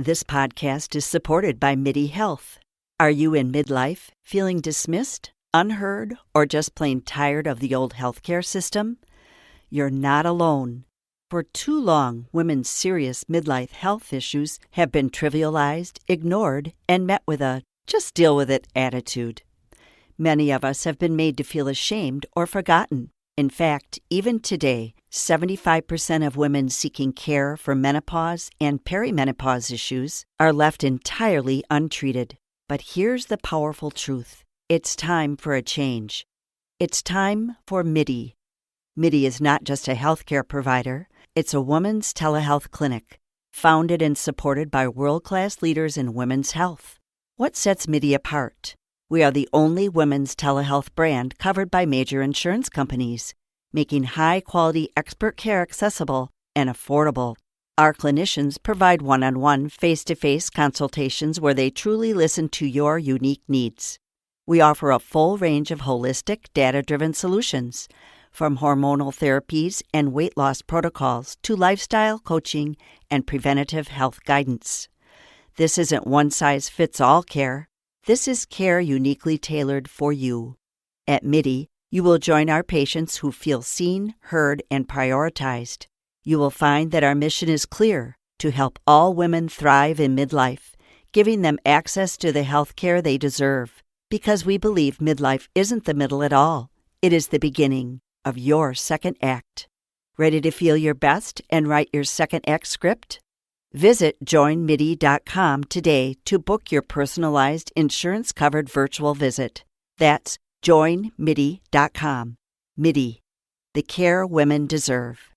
This podcast is supported by MIDI Health. Are you in midlife, feeling dismissed, unheard, or just plain tired of the old healthcare system? You're not alone. For too long, women's serious midlife health issues have been trivialized, ignored, and met with a just deal with it attitude. Many of us have been made to feel ashamed or forgotten. In fact, even today, 75% of women seeking care for menopause and perimenopause issues are left entirely untreated. But here's the powerful truth. It's time for a change. It's time for MIDI. MIDI is not just a healthcare provider. It's a women's telehealth clinic, founded and supported by world-class leaders in women's health. What sets MIDI apart? We are the only women's telehealth brand covered by major insurance companies, making high-quality expert care accessible and affordable. Our clinicians provide one-on-one, face-to-face consultations where they truly listen to your unique needs. We offer a full range of holistic, data-driven solutions, from hormonal therapies and weight loss protocols to lifestyle coaching and preventative health guidance. This isn't one-size-fits-all care. This is care uniquely tailored for you. At MIDI, you will join our patients who feel seen, heard, and prioritized. You will find that our mission is clear: to help all women thrive in midlife, giving them access to the health care they deserve. Because we believe midlife isn't the middle at all. It is the beginning of your second act. Ready to feel your best and write your second act script? Visit joinmidi.com today to book your personalized insurance-covered virtual visit. That's joinmidi.com. MIDI, the care women deserve.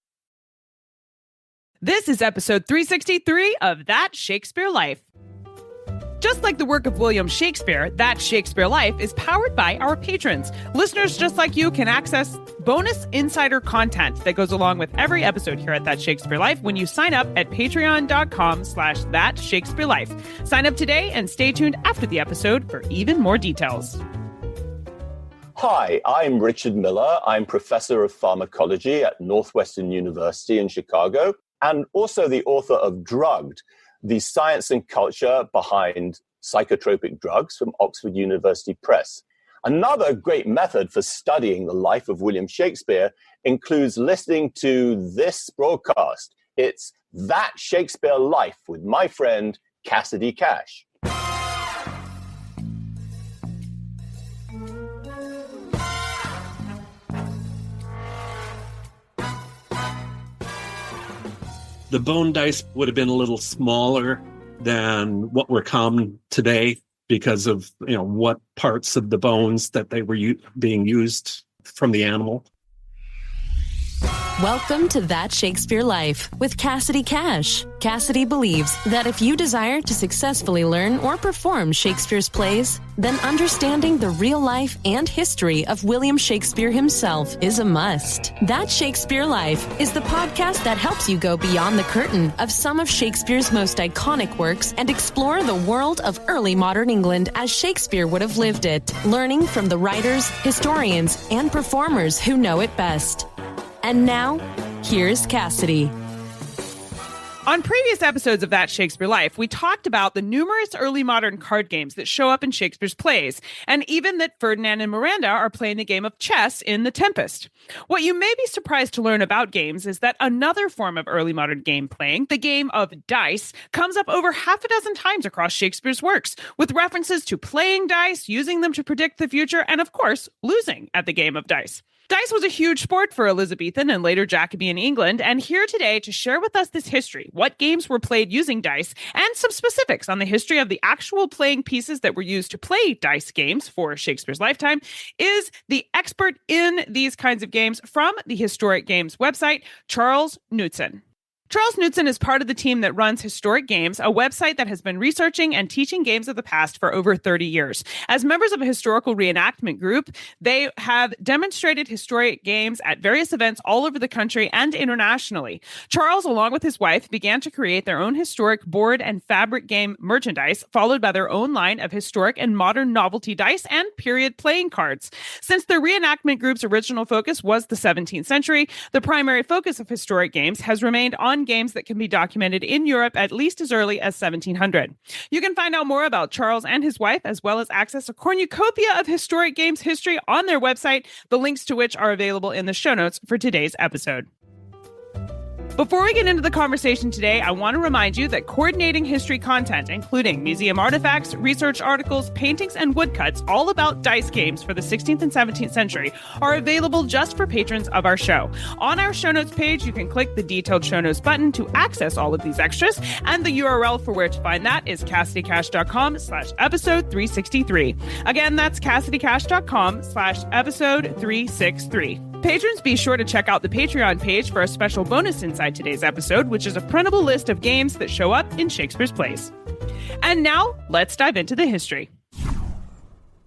This is episode 363 of That Shakespeare Life. Just like the work of William Shakespeare, That Shakespeare Life is powered by our patrons. Listeners just like you can access bonus insider content that goes along with every episode here at That Shakespeare Life when you sign up at patreon.com/That Shakespeare Life. Sign up today and stay tuned after the episode for even more details. Hi, I'm Richard Miller. I'm professor of pharmacology at Northwestern University in Chicago, and also the author of Drugged, the science and culture behind psychotropic drugs, from Oxford University Press. Another great method for studying the life of William Shakespeare includes listening to this broadcast. It's That Shakespeare Life with my friend Cassidy Cash. The bone dice would have been a little smaller than what were common today because of, what parts of the bones that they were being used from the animal. Welcome to That Shakespeare Life with Cassidy Cash. Cassidy believes that if you desire to successfully learn or perform Shakespeare's plays, then understanding the real life and history of William Shakespeare himself is a must. That Shakespeare Life is the podcast that helps you go beyond the curtain of some of Shakespeare's most iconic works and explore the world of early modern England as Shakespeare would have lived it, learning from the writers, historians, and performers who know it best. And now, here's Cassidy. On previous episodes of That Shakespeare Life, we talked about the numerous early modern card games that show up in Shakespeare's plays, and even that Ferdinand and Miranda are playing the game of chess in The Tempest. What you may be surprised to learn about games is that another form of early modern game playing, the game of dice, comes up over half a dozen times across Shakespeare's works, with references to playing dice, using them to predict the future, and of course, losing at the game of dice. Dice was a huge sport for Elizabethan and later Jacobean England, and here today to share with us this history, what games were played using dice, and some specifics on the history of the actual playing pieces that were used to play dice games for Shakespeare's lifetime, is the expert in these kinds of games from the Historic Games website, Charles Knutson. Charles Knutson is part of the team that runs Historic Games, a website that has been researching and teaching games of the past for over 30 years. As members of a historical reenactment group, they have demonstrated historic games at various events all over the country and internationally. Charles, along with his wife, began to create their own historic board and fabric game merchandise, followed by their own line of historic and modern novelty dice and period playing cards. Since the reenactment group's original focus was the 17th century, the primary focus of Historic Games has remained on fun games that can be documented in Europe at least as early as 1700. You can find out more about Charles and his wife, as well as access a cornucopia of historic games history on their website, the links to which are available in the show notes for today's episode. Before we get into the conversation today, I want to remind you that coordinating history content, including museum artifacts, research articles, paintings, and woodcuts all about dice games for the 16th and 17th century, are available just for patrons of our show. On our show notes page, you can click the detailed show notes button to access all of these extras, and the URL for where to find that is CassidyCash.com/episode 363. Again, that's CassidyCash.com/episode 363. Patrons, be sure to check out the Patreon page for a special bonus inside today's episode, which is a printable list of games that show up in Shakespeare's plays. And now, let's dive into the history.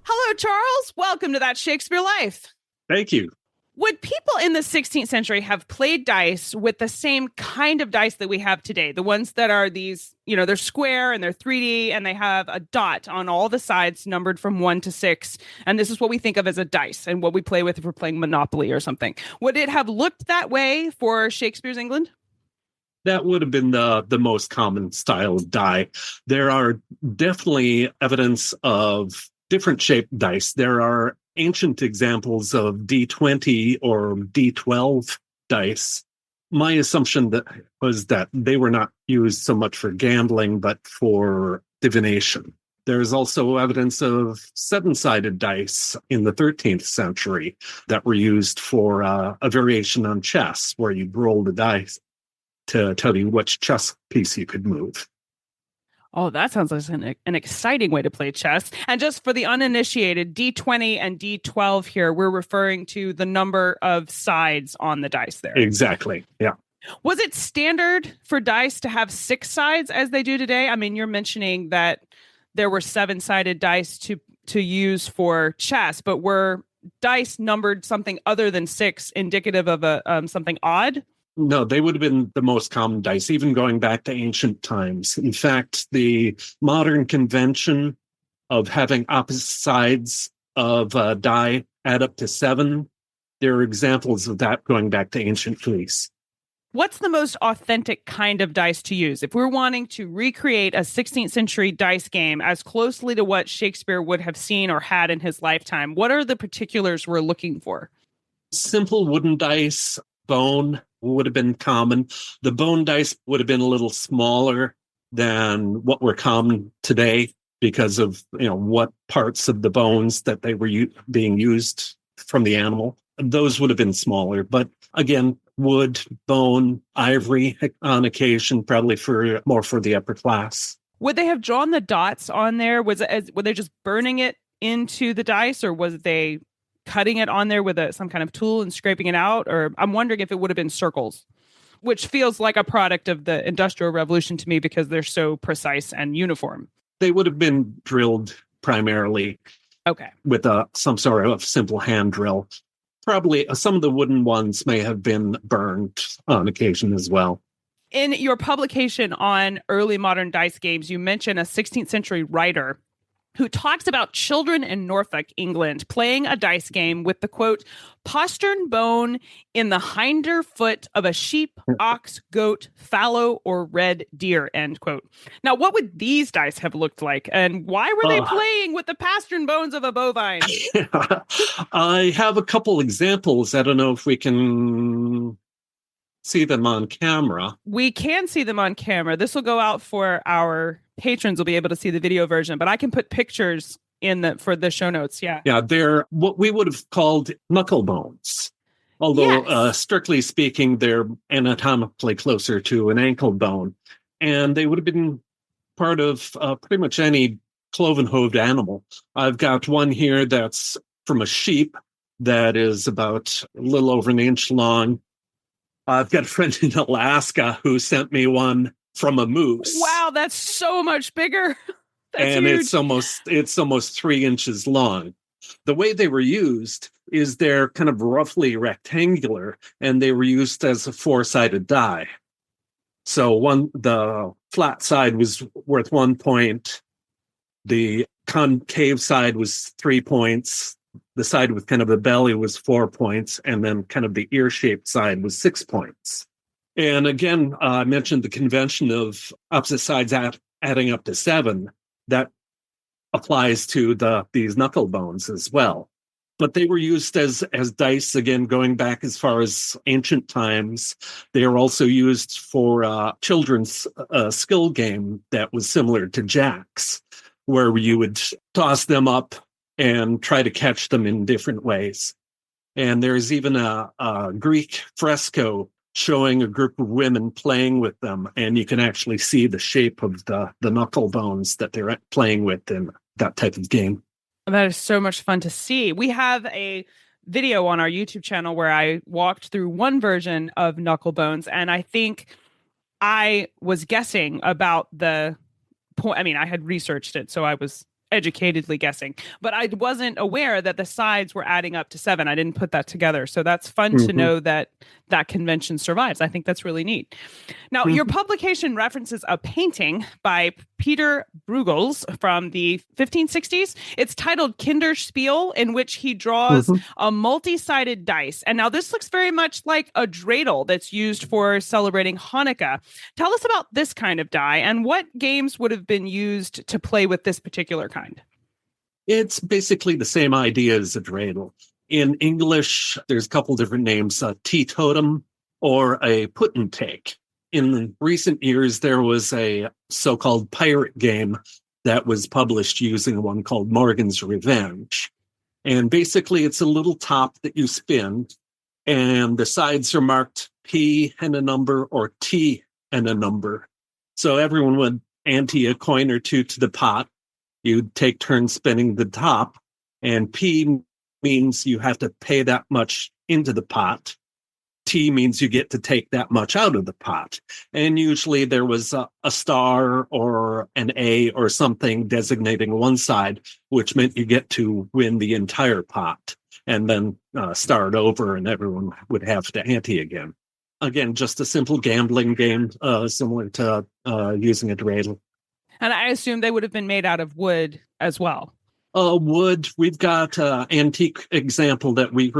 Hello, Charles. Welcome to That Shakespeare Life. Thank you. Would people in the 16th century have played dice with the same kind of dice that we have today? The ones that are these, they're square and they're 3D and they have a dot on all the sides numbered from 1 to 6. And this is what we think of as a dice and what we play with if we're playing Monopoly or something. Would it have looked that way for Shakespeare's England? That would have been the most common style of die. There are definitely evidence of different shaped dice. There are ancient examples of D20 or D12 dice. My assumption was that they were not used so much for gambling, but for divination. There's also evidence of 7-sided dice in the 13th century that were used for a variation on chess, where you'd roll the dice to tell you which chess piece you could move. Oh, that sounds like an exciting way to play chess. And just for the uninitiated, D20 and D12 here, we're referring to the number of sides on the dice there. Exactly, yeah. Was it standard for dice to have 6 sides as they do today? I mean, you're mentioning that there were 7-sided dice to use for chess, but were dice numbered something other than 6 indicative of something odd? No, they would have been the most common dice, even going back to ancient times. In fact, the modern convention of having opposite sides of a die add up to 7, there are examples of that going back to ancient Greece. What's the most authentic kind of dice to use? If we're wanting to recreate a 16th century dice game as closely to what Shakespeare would have seen or had in his lifetime, what are the particulars we're looking for? Simple wooden dice, bone would have been common. The bone dice would have been a little smaller than what were common today because of what parts of the bones that they were being used from the animal. Those would have been smaller, but again, wood, bone, ivory on occasion, probably more for the upper class. Would they have drawn the dots on there? Were they just burning it into the dice, or was they cutting it on there with some kind of tool and scraping it out? Or I'm wondering if it would have been circles, which feels like a product of the Industrial Revolution to me because they're so precise and uniform. They would have been drilled primarily with some sort of simple hand drill. Probably some of the wooden ones may have been burned on occasion as well. In your publication on early modern dice games, you mention a 16th century writer who talks about children in Norfolk, England, playing a dice game with the, quote, postern bone in the hinder foot of a sheep, ox, goat, fallow, or red deer, end quote. Now, what would these dice have looked like? And why were they playing with the pastern bones of a bovine? I have a couple examples. I don't know if we can see them on camera. We can see them on camera. This will go out for our patrons will be able to see the video version, but I can put pictures for the show notes. Yeah. Yeah. They're what we would have called knuckle bones. Although strictly speaking, they're anatomically closer to an ankle bone. And they would have been part of pretty much any cloven-hooved animal. I've got one here that's from a sheep that is about a little over an inch long. I've got a friend in Alaska who sent me one from a moose. Wow, that's so much bigger. And huge. it's almost 3 inches long. The way they were used is they're kind of roughly rectangular, and they were used as a 4-sided die. So the flat side was worth 1 point. The concave side was 3 points. The side with kind of the belly was 4 points, and then kind of the ear-shaped side was 6 points. And again, I mentioned the convention of opposite sides adding up to 7. That applies to these knuckle bones as well. But they were used as dice, again, going back as far as ancient times. They are also used for a children's skill game that was similar to jacks, where you would toss them up and try to catch them in different ways. And there's even a Greek fresco showing a group of women playing with them, and you can actually see the shape of the knuckle bones that they're playing with in that type of game. That is so much fun to see. We have a video on our YouTube channel where I walked through one version of knuckle bones, and I think I was guessing about the point. I mean, I had researched it, so I was educatedly guessing, but I wasn't aware that the sides were adding up to 7. I didn't put that together. So that's fun to know that that convention survives. I think that's really neat. Now, your publication references a painting by Peter Bruegels from the 1560s. It's titled Kinderspiel, in which he draws a multi-sided dice. And now this looks very much like a dreidel that's used for celebrating Hanukkah. Tell us about this kind of die and what games would have been used to play with this particular kind. It's basically the same idea as a dreidel. In English, there's a couple different names, a teetotum or a put and take. In recent years, there was a so-called pirate game that was published using one called Morgan's Revenge. And basically, it's a little top that you spin, and the sides are marked P and a number or T and a number. So everyone would ante a coin or two to the pot. You'd take turns spinning the top, and P means you have to pay that much into the pot. T means you get to take that much out of the pot. And usually there was a star or an A or something designating one side, which meant you get to win the entire pot and then start over, and everyone would have to ante again. Again, just a simple gambling game, similar to using a dreidel. And I assume they would have been made out of wood as well. Wood. We've got an antique example that we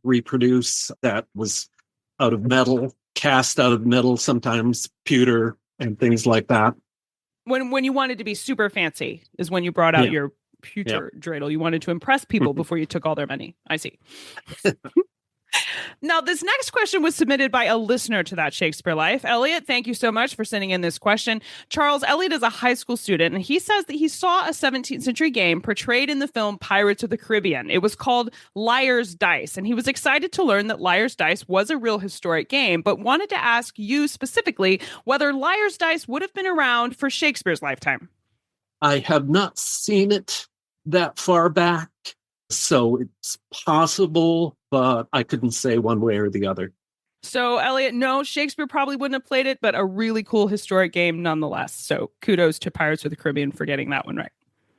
reproduce that was out of metal, cast out of metal, sometimes pewter and things like that. When you wanted to be super fancy is when you brought out your pewter dreidel. You wanted to impress people before you took all their money. I see. Now, this next question was submitted by a listener to That Shakespeare Life. Elliot, thank you so much for sending in this question. Charles, Elliot is a high school student, and he says that he saw a 17th century game portrayed in the film Pirates of the Caribbean. It was called Liar's Dice, and he was excited to learn that Liar's Dice was a real historic game, but wanted to ask you specifically whether Liar's Dice would have been around for Shakespeare's lifetime. I have not seen it that far back, so it's possible, but I couldn't say one way or the other. So, Elliot, no, Shakespeare probably wouldn't have played it, but a really cool historic game nonetheless. So kudos to Pirates of the Caribbean for getting that one right.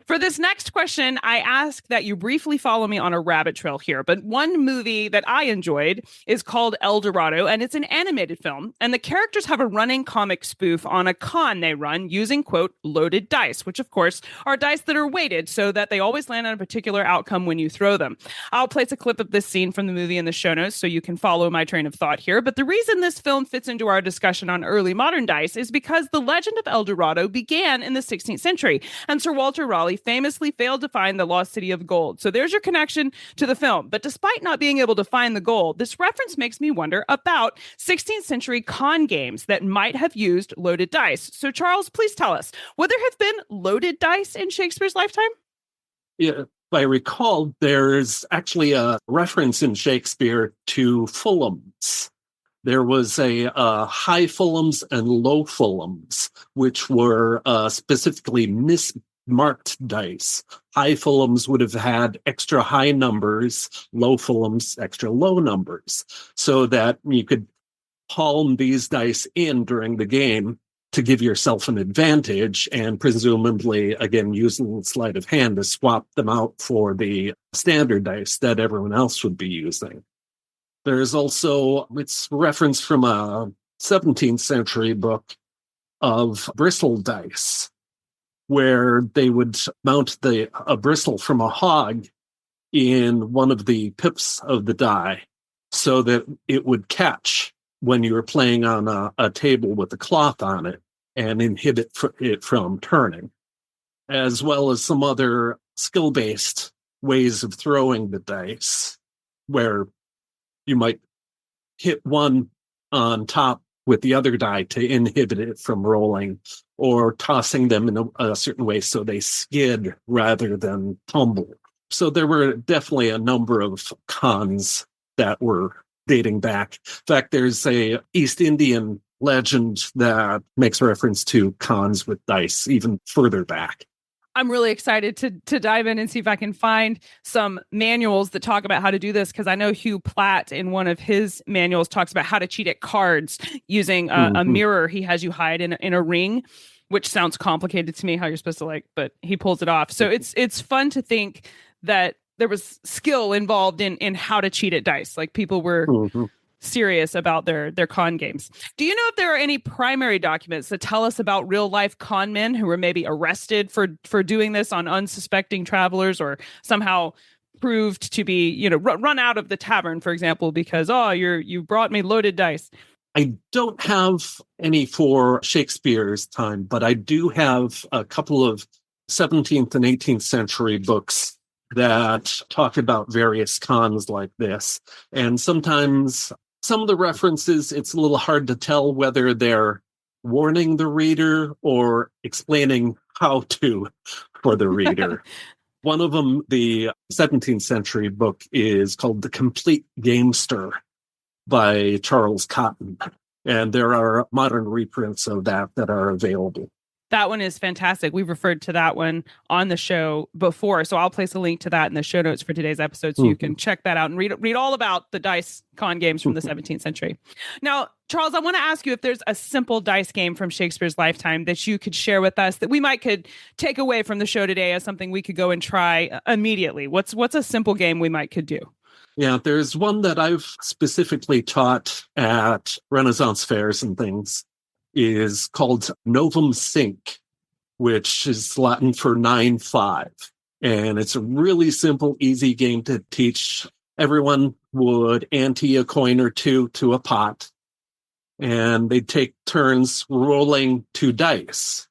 For this next question, I ask that you briefly follow me on a rabbit trail here. But one movie that I enjoyed is called El Dorado, and it's an animated film. And the characters have a running comic spoof on a con they run using, quote, loaded dice, which, of course, are dice that are weighted so that they always land on a particular outcome when you throw them. I'll place a clip of this scene from the movie in the show notes so you can follow my train of thought here. But the reason this film fits into our discussion on early modern dice is because the legend of El Dorado began in the 16th century, and Sir Walter Raleigh famously failed to find the lost city of gold. So there's your connection to the film. But despite not being able to find the gold, this reference makes me wonder about 16th century con games that might have used loaded dice. So Charles, please tell us, would there have been loaded dice in Shakespeare's lifetime? Yeah, if I recall, there's actually a reference in Shakespeare to Fulhams. There was a high Fulhams and low Fulhams, which were specifically mismarked dice. High Fulhams would have had extra high numbers, low Fulhams extra low numbers, so that you could palm these dice in during the game to give yourself an advantage, and presumably, again, using sleight of hand to swap them out for the standard dice that everyone else would be using. There's also, it's reference from a 17th century book of bristle dice, where they would mount a bristle from a hog in one of the pips of the die so that it would catch when you're playing on a table with a cloth on it and inhibit it from turning, as well as some other skill-based ways of throwing the dice, where you might hit one on top with the other die to inhibit it from rolling, or tossing them in a certain way so they skid rather than tumble. So there were definitely a number of cons that were dating back. In fact, there's a East Indian legend that makes reference to cons with dice even further back. I'm really excited to dive in and see if I can find some manuals that talk about how to do this, because I know Hugh Platt in one of his manuals talks about how to cheat at cards using a mirror he has you hide in a ring, which sounds complicated to me how you're supposed to but he pulls it off. So it's fun to think that there was skill involved in how to cheat at dice. Like people were serious about their con games. Do you know if there are any primary documents that tell us about real life con men who were maybe arrested for doing this on unsuspecting travelers, or somehow proved to be, run out of the tavern, for example, because, you brought me loaded dice? I don't have any for Shakespeare's time, but I do have a couple of 17th and 18th century books that talk about various cons like this. And sometimes some of the references, it's a little hard to tell whether they're warning the reader or explaining how to for the reader. One of them, the 17th century book, is called The Complete Gamester by Charles Cotton. And there are modern reprints of that are available. That one is fantastic. We've referred to that one on the show before, so I'll place a link to that in the show notes for today's episode, so you can check that out and read all about the dice con games from the 17th century. Now, Charles, I want to ask you if there's a simple dice game from Shakespeare's lifetime that you could share with us that we could take away from the show today as something we could go and try immediately. What's a simple game we could do? Yeah, there's one that I've specifically taught at Renaissance fairs and things, is called Novum Cinque, which is Latin for 9-5. And it's a really simple, easy game to teach. Everyone would ante a coin or two to a pot, and they'd take turns rolling 2 dice.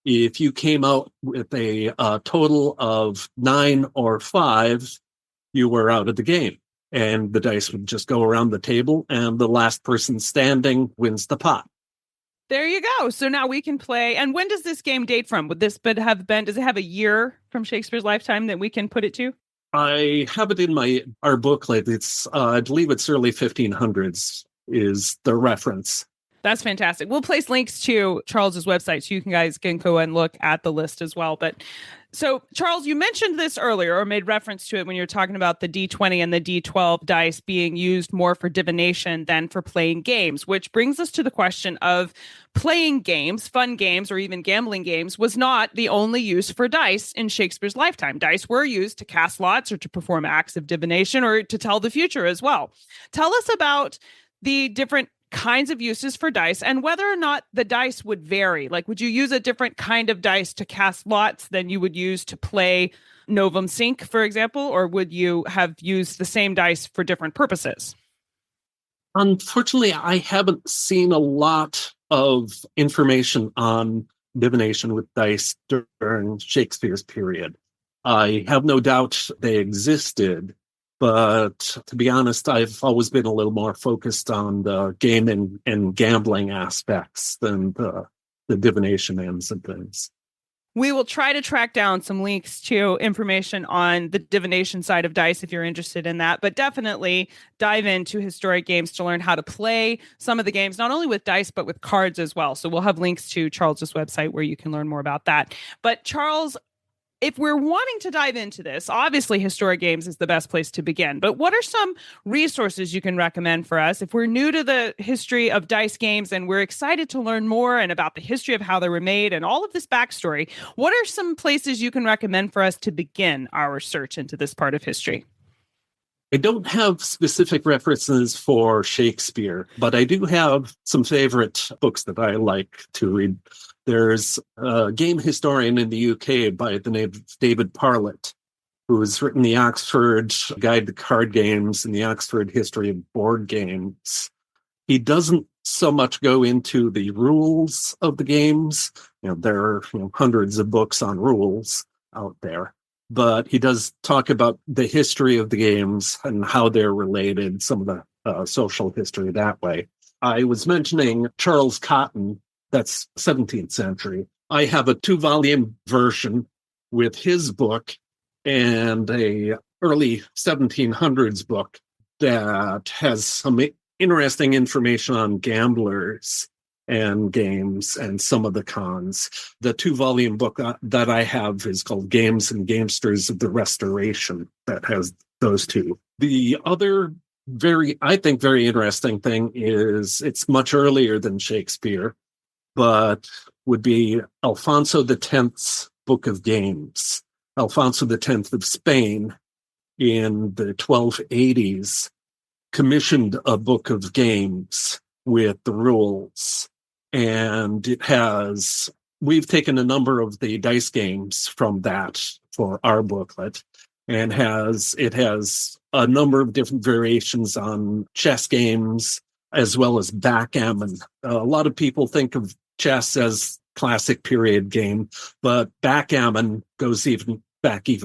If you came out with a total of 9 or 5, you were out of the game. And the dice would just go around the table, and the last person standing wins the pot. There you go. So now we can play. And when does this game date from? Does it have a year from Shakespeare's lifetime that we can put it to? I have it in our booklet. It's, I believe it's early 1500s is the reference. That's fantastic. We'll place links to Charles's website so you guys can go and look at the list as well. But so, Charles, you mentioned this earlier or made reference to it when you were talking about the D20 and the D12 dice being used more for divination than for playing games, which brings us to the question of playing games, fun games, or even gambling games was not the only use for dice in Shakespeare's lifetime. Dice were used to cast lots or to perform acts of divination or to tell the future as well. Tell us about the different kinds of uses for dice and whether or not the dice would vary. Like, would you use a different kind of dice to cast lots than you would use to play Novum Cinque, for example, or would you have used the same dice for different purposes? Unfortunately, I haven't seen a lot of information on divination with dice during Shakespeare's period. I have no doubt they existed, but to be honest, I've always been a little more focused on the game and gambling aspects than the divination ends and things. We will try to track down some links to information on the divination side of dice if you're interested in that, but definitely dive into historic games to learn how to play some of the games, not only with dice, but with cards as well. So we'll have links to Charles's website where you can learn more about that. But Charles, if we're wanting to dive into this, obviously historic games is the best place to begin. But what are some resources you can recommend for us if we're new to the history of dice games and we're excited to learn more and about the history of how they were made and all of this backstory? What are some places you can recommend for us to begin our search into this part of history? I don't have specific references for Shakespeare, but I do have some favorite books that I like to read. There's a game historian in the UK by the name of David Parlett, who has written the Oxford Guide to Card Games and the Oxford History of Board Games. He doesn't so much go into the rules of the games. There are hundreds of books on rules out there, but he does talk about the history of the games and how they're related, some of the social history that way. I was mentioning Charles Cotton, that's 17th century. I have a 2-volume version with his book and a early 1700s book that has some interesting information on gamblers and games and some of the cons. The 2-volume book that I have is called Games and Gamesters of the Restoration, that has those two. The other very interesting thing is it's much earlier than Shakespeare, but would be Alfonso X's Book of Games. Alfonso X of Spain in the 1280s commissioned a book of games with the rules. And we've taken a number of the dice games from that for our booklet, and it has a number of different variations on chess games as well as backgammon. A lot of people think of chess as classic period game, but backgammon goes even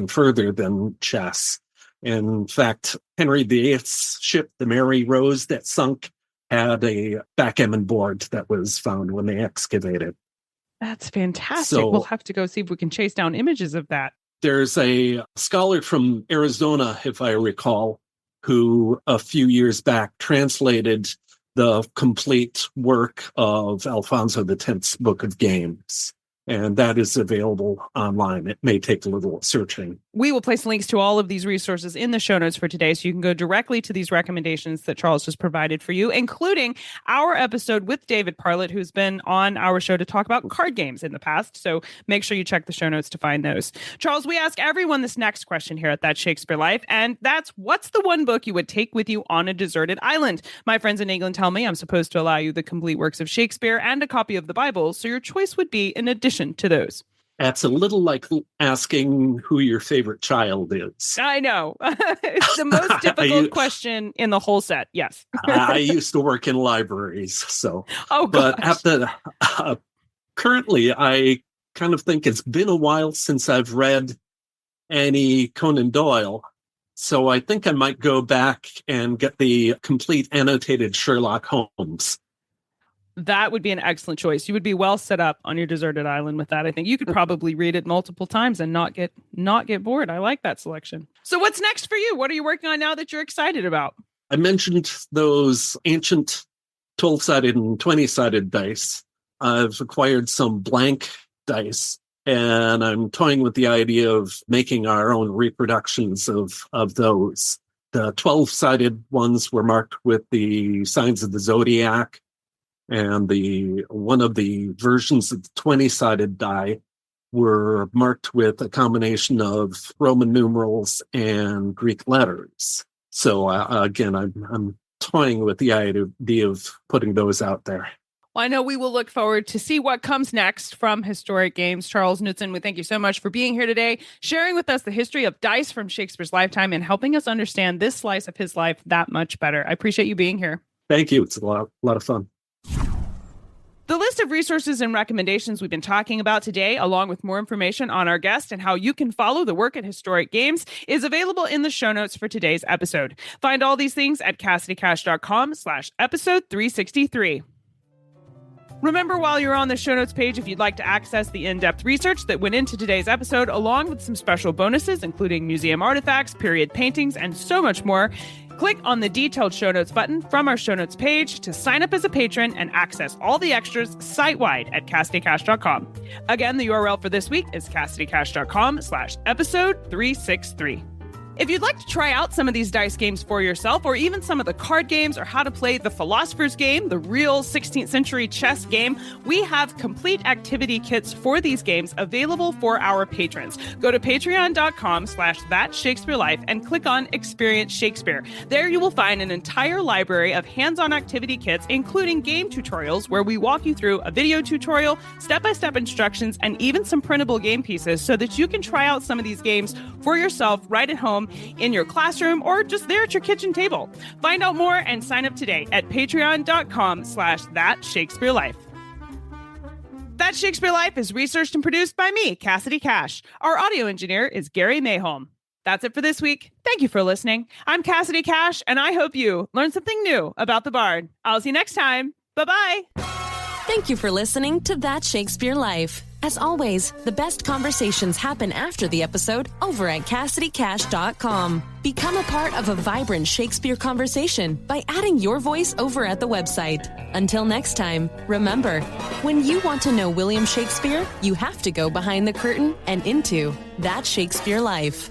further than chess. In fact, Henry VIII's ship, the Mary Rose, that sunk, had a backgammon board that was found when they excavated. That's fantastic. We'll have to go see if we can chase down images of that. There's a scholar from Arizona, if I recall, who a few years back translated the complete work of Alfonso X's Book of Games. And that is available online. It may take a little searching. We will place links to all of these resources in the show notes for today, so you can go directly to these recommendations that Charles just provided for you, including our episode with David Parlett, who's been on our show to talk about card games in the past. So make sure you check the show notes to find those. Charles, we ask everyone this next question here at That Shakespeare Life, and that's, what's the one book you would take with you on a deserted island? My friends in England tell me I'm supposed to allow you the complete works of Shakespeare and a copy of the Bible, so your choice would be in addition to those. That's a little like asking who your favorite child is. I know. It's the most difficult question in the whole set. Yes. I used to work in libraries, so. Oh, gosh. But currently, I kind of think it's been a while since I've read any Conan Doyle. So I think I might go back and get the complete annotated Sherlock Holmes. That would be an excellent choice. You would be well set up on your deserted island with that. I think you could probably read it multiple times and not get bored. I like that selection. So what's next for you? What are you working on now that you're excited about? I mentioned those ancient 12-sided and 20-sided dice. I've acquired some blank dice, and I'm toying with the idea of making our own reproductions of those. The 12-sided ones were marked with the signs of the zodiac, and one of the versions of the 20-sided die were marked with a combination of Roman numerals and Greek letters. So again, I'm toying with the idea of putting those out there. Well, I know we will look forward to see what comes next from Historic Games. Charles Knutson, we thank you so much for being here today, sharing with us the history of dice from Shakespeare's lifetime and helping us understand this slice of his life that much better. I appreciate you being here. Thank you. It's a lot of fun. The list of resources and recommendations we've been talking about today, along with more information on our guest and how you can follow the work at Historic Games, is available in the show notes for today's episode. Find all these things at CassidyCash.com/episode 363. Remember, while you're on the show notes page, if you'd like to access the in-depth research that went into today's episode, along with some special bonuses, including museum artifacts, period paintings, and so much more, click on the detailed show notes button from our show notes page to sign up as a patron and access all the extras site-wide at CassidyCash.com. Again, the URL for this week is CassidyCash.com/episode 363. If you'd like to try out some of these dice games for yourself, or even some of the card games, or how to play the Philosopher's Game, the real 16th century chess game, we have complete activity kits for these games available for our patrons. Go to patreon.com/That Shakespeare Life and click on Experience Shakespeare. There you will find an entire library of hands-on activity kits, including game tutorials where we walk you through a video tutorial, step-by-step instructions, and even some printable game pieces so that you can try out some of these games for yourself right at home home, in your classroom, or just there at your kitchen table. Find out more and sign up today at patreon.com/thatshakespearelife. That Shakespeare Life is researched and produced by me, Cassidy Cash. Our audio engineer is Gary Mayholm. That's it for this week. Thank you for listening. I'm Cassidy Cash, and I hope you learned something new about the Bard. I'll see you next time. Bye-bye. Thank you for listening to That Shakespeare Life. As always, the best conversations happen after the episode over at CassidyCash.com. Become a part of a vibrant Shakespeare conversation by adding your voice over at the website. Until next time, remember, when you want to know William Shakespeare, you have to go behind the curtain and into That Shakespeare Life.